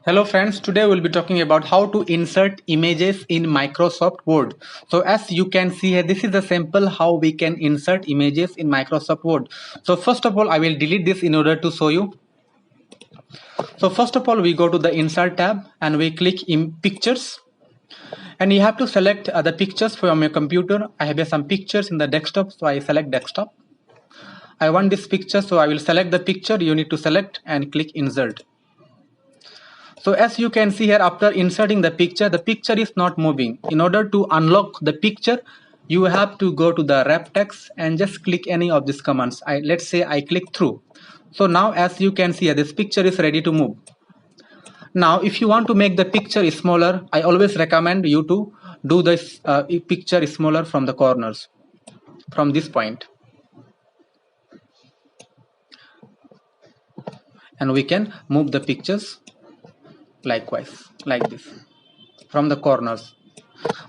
Hello friends, today we'll be talking about how to insert images in Microsoft Word. So as you can see here, this is a sample how we can insert images in Microsoft Word. So first of all, I will delete this in order to show you. So first of all, we go to the insert tab and we click in pictures. And you have to select the pictures from your computer. I have some pictures in the desktop, so I select desktop. I want this picture, so I will select the picture. You need to select and click insert. So as you can see here, after inserting the picture is not moving. In order to unlock the picture, you have to go to the wrap text and just click any of these commands. Let's say I click through. So now as you can see here, this picture is ready to move. Now if you want to make the picture smaller, I always recommend you to do this picture smaller from the corners, from this point. And we can move the pictures likewise, like this, from the corners.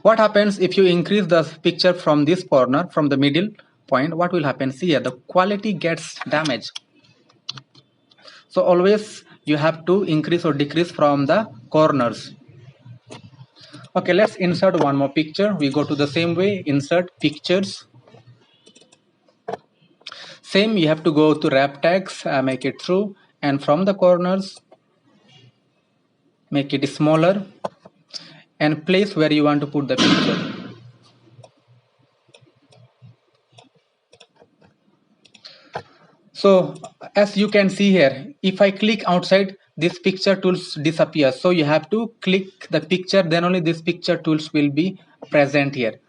What happens if you increase the picture from this corner, from the middle point? What will happen? See here, the quality gets damaged. So always you have to increase or decrease from the corners. Okay, let's insert one more picture. We go to the same way, insert pictures. Same, you have to go to wrap text, make it through, and from the corners make it smaller and place where you want to put the picture. So as you can see here, if I click outside, this picture tools disappear. So you have to click the picture, then only this picture tools will be present here.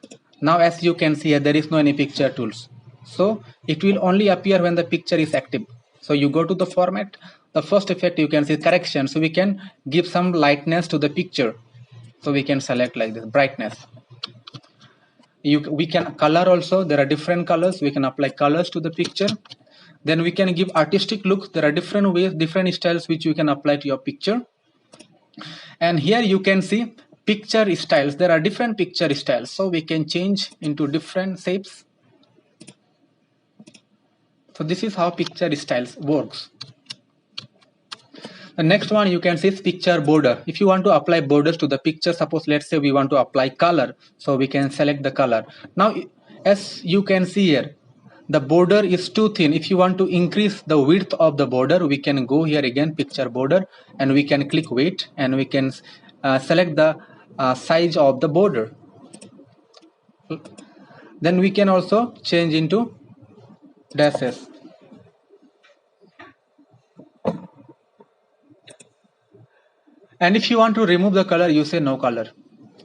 Now as you can see here, there is no any picture tools. So it will only appear when the picture is active. So you go to the format, the first effect you can see correction. So we can give some lightness to the picture. So we can select like this, brightness. We can color also, there are different colors. We can apply colors to the picture. Then we can give artistic look. There are different ways, different styles which you can apply to your picture. And here you can see picture styles. There are different picture styles. So we can change into different shapes. So this is how picture styles works. The next one you can see is picture border. If you want to apply borders to the picture, suppose let's say we want to apply color. So we can select the color. Now as you can see here, the border is too thin. If you want to increase the width of the border, we can go here again, picture border, and we can click weight and we can select the size of the border. Then we can also change into dashes. And if you want to remove the color, you say no color.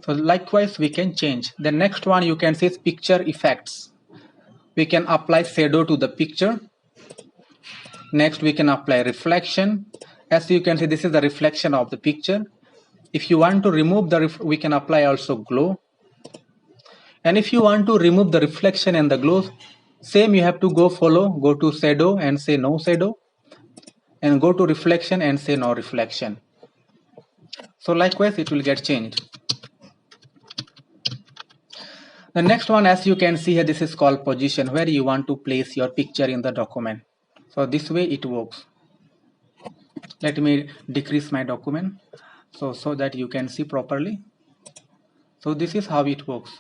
So likewise we can change. The next one you can see is picture effects. We can apply shadow to the picture. Next we can apply reflection. As you can see, this is the reflection of the picture. If you want to remove we can apply also glow. And if you want to remove the reflection and the glow, same you have to go to shadow and say no shadow, and go to reflection and say no reflection. So likewise it will get changed. The next one, as you can see here, this is called position, where you want to place your picture in the document. So this way it works. Let me decrease my document so that you can see properly. So this is how it works.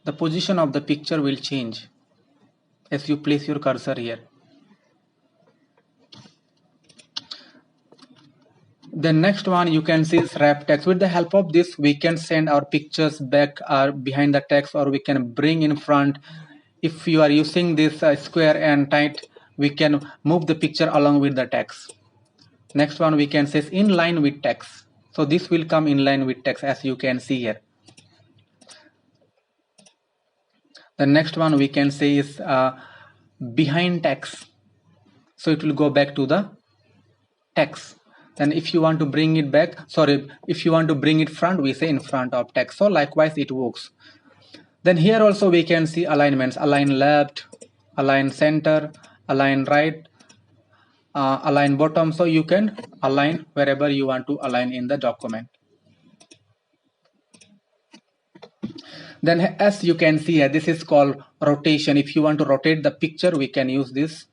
The position of the picture will change as you place your cursor here. The next one you can see is wrap text. With the help of this, we can send our pictures back or behind the text, or we can bring in front. If you are using this square and tight, we can move the picture along with the text. Next one we can say is in line with text. So this will come in line with text, as you can see here. The next one we can say is behind text. So it will go back to the text. And if you want to bring it back, if you want to bring it front, we say in front of text. So likewise it works. Then here also we can see alignments, align left, align center, align right, align bottom. So you can align wherever you want to align in the document. Then as you can see here, this is called rotation. If you want to rotate the picture, we can use this.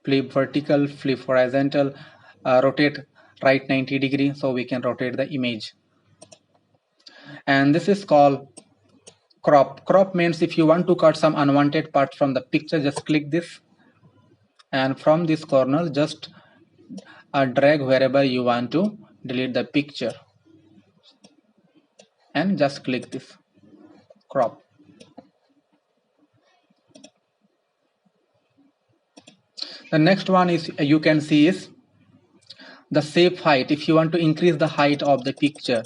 Flip vertical, flip horizontal, rotate right 90 degree, so we can rotate the image. And this is called crop. Crop means if you want to cut some unwanted parts from the picture, just click this, and from this corner just drag wherever you want to delete the picture, and just click this crop. The next one is you can see is the shape height. If you want to increase the height of the picture,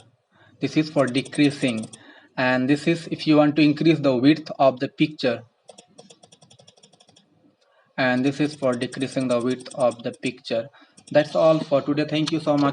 this is for decreasing, and this is if you want to increase the width of the picture, and this is for decreasing the width of the picture. That's all for today. Thank you so much.